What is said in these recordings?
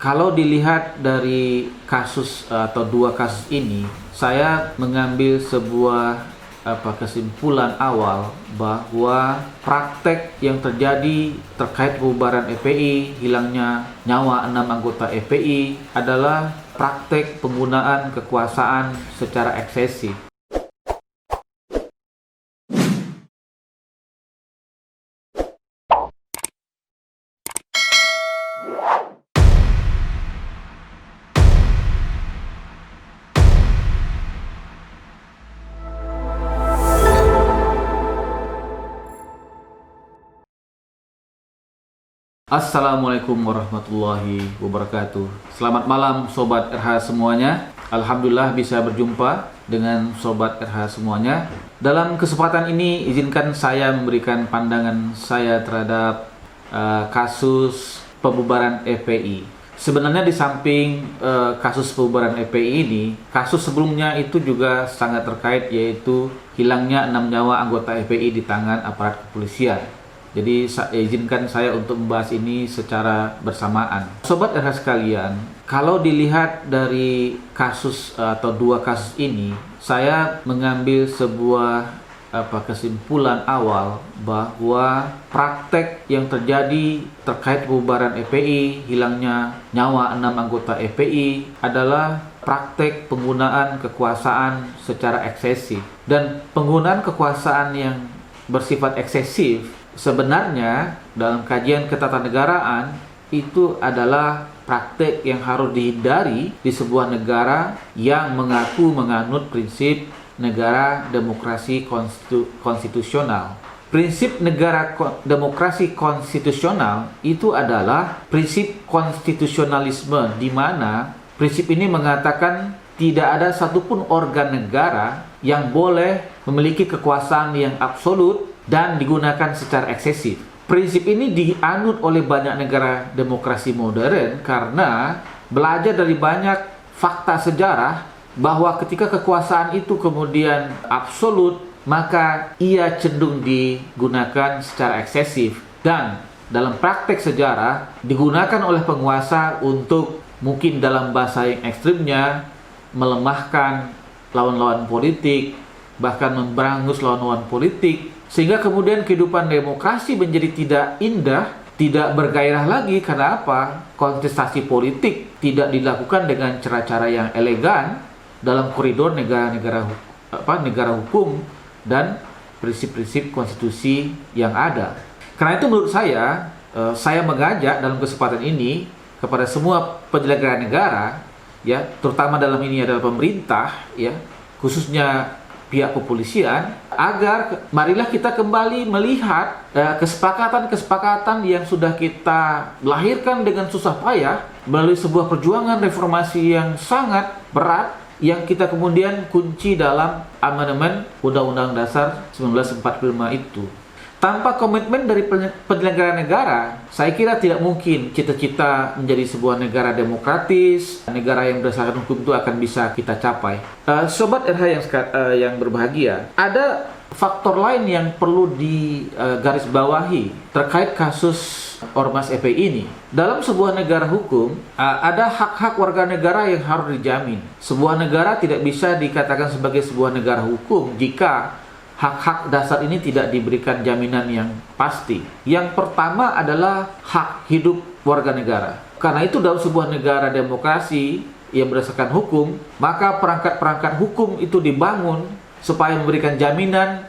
Kalau dilihat dari kasus atau dua kasus ini, saya mengambil sebuah kesimpulan awal bahwa praktek yang terjadi terkait pembubaran FPI, hilangnya nyawa 6 anggota FPI adalah praktek penggunaan kekuasaan secara eksesif. Assalamualaikum warahmatullahi wabarakatuh. Selamat malam Sobat RH semuanya. Alhamdulillah bisa berjumpa dengan Sobat RH semuanya. Dalam kesempatan ini izinkan saya memberikan pandangan saya terhadap kasus pembubaran FPI. Sebenarnya di samping kasus pembubaran FPI ini, kasus sebelumnya itu juga sangat terkait, yaitu hilangnya 6 nyawa anggota FPI di tangan aparat kepolisian. Jadi izinkan saya untuk membahas ini secara bersamaan. Sobat RH sekalian, kalau dilihat dari kasus atau dua kasus ini, saya mengambil sebuah kesimpulan awal bahwa praktek yang terjadi terkait pembubaran FPI, hilangnya nyawa 6 anggota FPI adalah praktek penggunaan kekuasaan secara eksesif. Dan penggunaan kekuasaan yang bersifat eksesif sebenarnya dalam kajian ketatanegaraan itu adalah praktek yang harus dihindari di sebuah negara yang mengaku menganut prinsip negara demokrasi konstitusional. Prinsip negara demokrasi konstitusional itu adalah prinsip konstitusionalisme, di mana prinsip ini mengatakan tidak ada satupun organ negara yang boleh memiliki kekuasaan yang absolut dan digunakan secara eksesif. Prinsip ini dianut oleh banyak negara demokrasi modern karena belajar dari banyak fakta sejarah bahwa ketika kekuasaan itu kemudian absolut, maka ia cenderung digunakan secara eksesif dan dalam praktek sejarah digunakan oleh penguasa untuk, mungkin dalam bahasa yang ekstrimnya, melemahkan lawan-lawan politik, bahkan memberangus lawan-lawan politik, sehingga kemudian kehidupan demokrasi menjadi tidak indah, tidak bergairah lagi. Karena apa? Kontestasi politik tidak dilakukan dengan cara-cara yang elegan dalam koridor negara hukum dan prinsip-prinsip konstitusi yang ada. Karena itu menurut saya mengajak dalam kesempatan ini kepada semua penyelenggara negara, ya, terutama dalam ini adalah pemerintah, ya, khususnya pihak kepolisian, agar marilah kita kembali melihat kesepakatan-kesepakatan yang sudah kita lahirkan dengan susah payah melalui sebuah perjuangan reformasi yang sangat berat, yang kita kemudian kunci dalam amandemen Undang-Undang Dasar 1945 itu. Tanpa komitmen dari penyelenggara negara, saya kira tidak mungkin cita-cita menjadi sebuah negara demokratis, negara yang berdasarkan hukum itu akan bisa kita capai. Sobat RH yang berbahagia, ada faktor lain yang perlu digarisbawahi terkait kasus Ormas FPI ini. Dalam sebuah negara hukum, ada hak-hak warga negara yang harus dijamin. Sebuah negara tidak bisa dikatakan sebagai sebuah negara hukum jika hak-hak dasar ini tidak diberikan jaminan yang pasti. Yang pertama adalah hak hidup warga negara. Karena itu dalam sebuah negara demokrasi yang berdasarkan hukum, maka perangkat-perangkat hukum itu dibangun supaya memberikan jaminan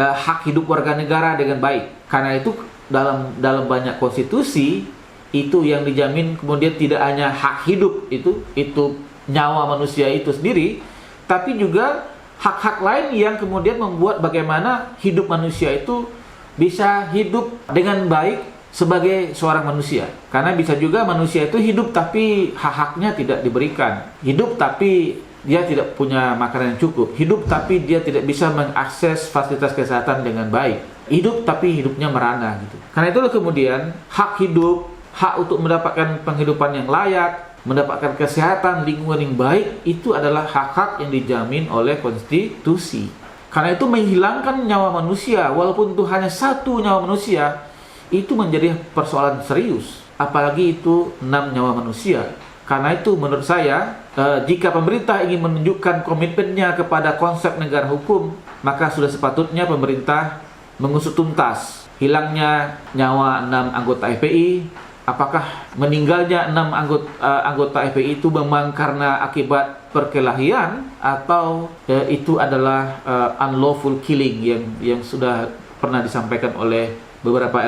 hak hidup warga negara dengan baik. Karena itu dalam banyak konstitusi itu yang dijamin kemudian tidak hanya hak hidup itu nyawa manusia itu sendiri, tapi juga hak-hak lain yang kemudian membuat bagaimana hidup manusia itu bisa hidup dengan baik sebagai seorang manusia. Karena bisa juga manusia itu hidup tapi hak-haknya tidak diberikan. Hidup tapi dia tidak punya makanan yang cukup. Hidup tapi dia tidak bisa mengakses fasilitas kesehatan dengan baik. Hidup tapi hidupnya merana gitu. Karena itulah kemudian hak hidup, hak untuk mendapatkan penghidupan yang layak, mendapatkan kesehatan, lingkungan yang baik, itu adalah hak-hak yang dijamin oleh konstitusi. Karena itu menghilangkan nyawa manusia, walaupun itu hanya satu nyawa manusia, itu menjadi persoalan serius. apalagi itu 6 nyawa manusia. Karena itu menurut saya, jika pemerintah ingin menunjukkan komitmennya kepada konsep negara hukum, maka sudah sepatutnya pemerintah mengusut tuntas hilangnya nyawa 6 anggota FPI. Apakah meninggalnya 6 anggota FPI itu memang karena akibat perkelahian, atau itu adalah unlawful killing yang sudah pernah disampaikan oleh beberapa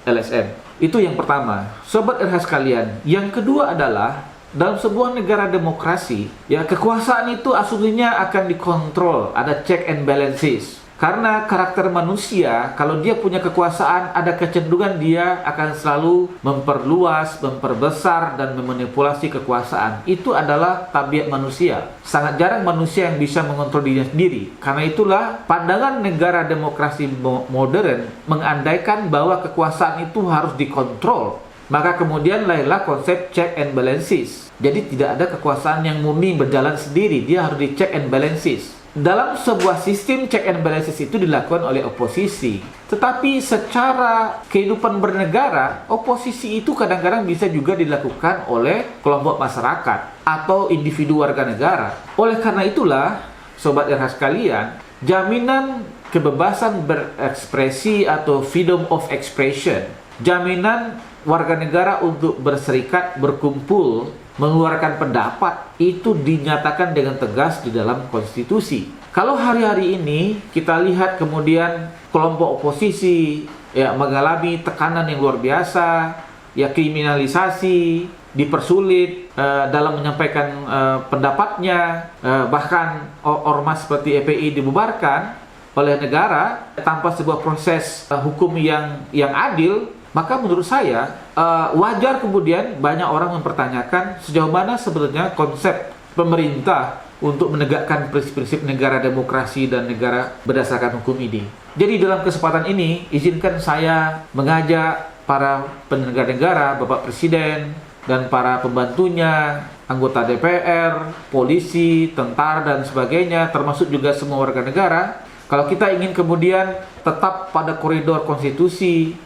LSM. Itu yang pertama, Sobat RH sekalian. Yang kedua adalah, dalam sebuah negara demokrasi, ya, kekuasaan itu aslinya akan dikontrol, ada check and balances. Karena karakter manusia, kalau dia punya kekuasaan, ada kecenderungan dia akan selalu memperluas, memperbesar, dan memanipulasi kekuasaan. Itu adalah tabiat manusia. Sangat jarang manusia yang bisa mengontrol dirinya sendiri. Karena itulah pandangan negara demokrasi modern mengandaikan bahwa kekuasaan itu harus dikontrol. Maka kemudian lahirlah konsep check and balances. Jadi tidak ada kekuasaan yang murni berjalan sendiri, dia harus di check and balances. Dalam sebuah sistem check and balances itu dilakukan oleh oposisi. Tetapi secara kehidupan bernegara, oposisi itu kadang-kadang bisa juga dilakukan oleh kelompok masyarakat atau individu warga negara. Oleh karena itulah, Sobat RH sekalian, jaminan kebebasan berekspresi atau freedom of expression, jaminan warga negara untuk berserikat, berkumpul, mengeluarkan pendapat, itu dinyatakan dengan tegas di dalam konstitusi. Kalau hari-hari ini kita lihat kemudian kelompok oposisi ya mengalami tekanan yang luar biasa, ya kriminalisasi, dipersulit dalam menyampaikan pendapatnya, bahkan ormas seperti FPI dibubarkan oleh negara tanpa sebuah proses hukum yang adil. Maka menurut saya wajar kemudian banyak orang mempertanyakan sejauh mana sebenarnya konsep pemerintah untuk menegakkan prinsip-prinsip negara demokrasi dan negara berdasarkan hukum ini. Jadi dalam kesempatan ini, izinkan saya mengajak para penyelenggara negara, Bapak Presiden, dan para pembantunya, anggota DPR, polisi, tentara, dan sebagainya, termasuk juga semua warga negara, kalau kita ingin kemudian tetap pada koridor konstitusi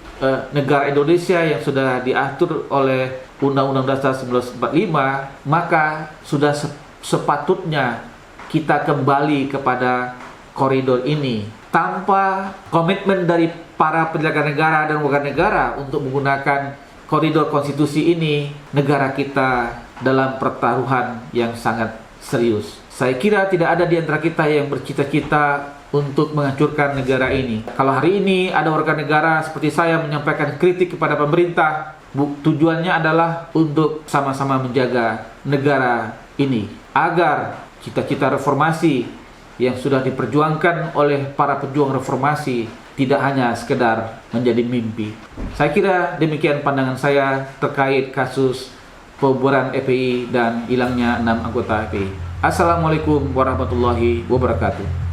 negara Indonesia yang sudah diatur oleh Undang-Undang Dasar 1945, maka sudah sepatutnya kita kembali kepada koridor ini. Tanpa komitmen dari para penyelenggara negara dan warga negara untuk menggunakan koridor konstitusi ini, negara kita dalam pertaruhan yang sangat serius. Saya kira tidak ada di antara kita yang bercita-cita untuk menghancurkan negara ini. Kalau hari ini ada warga negara seperti saya menyampaikan kritik kepada pemerintah, tujuannya adalah untuk sama-sama menjaga negara ini agar cita-cita reformasi yang sudah diperjuangkan oleh para pejuang reformasi tidak hanya sekedar menjadi mimpi. Saya kira demikian pandangan saya terkait kasus pembubaran FPI dan hilangnya 6 anggota FPI. Assalamualaikum warahmatullahi wabarakatuh.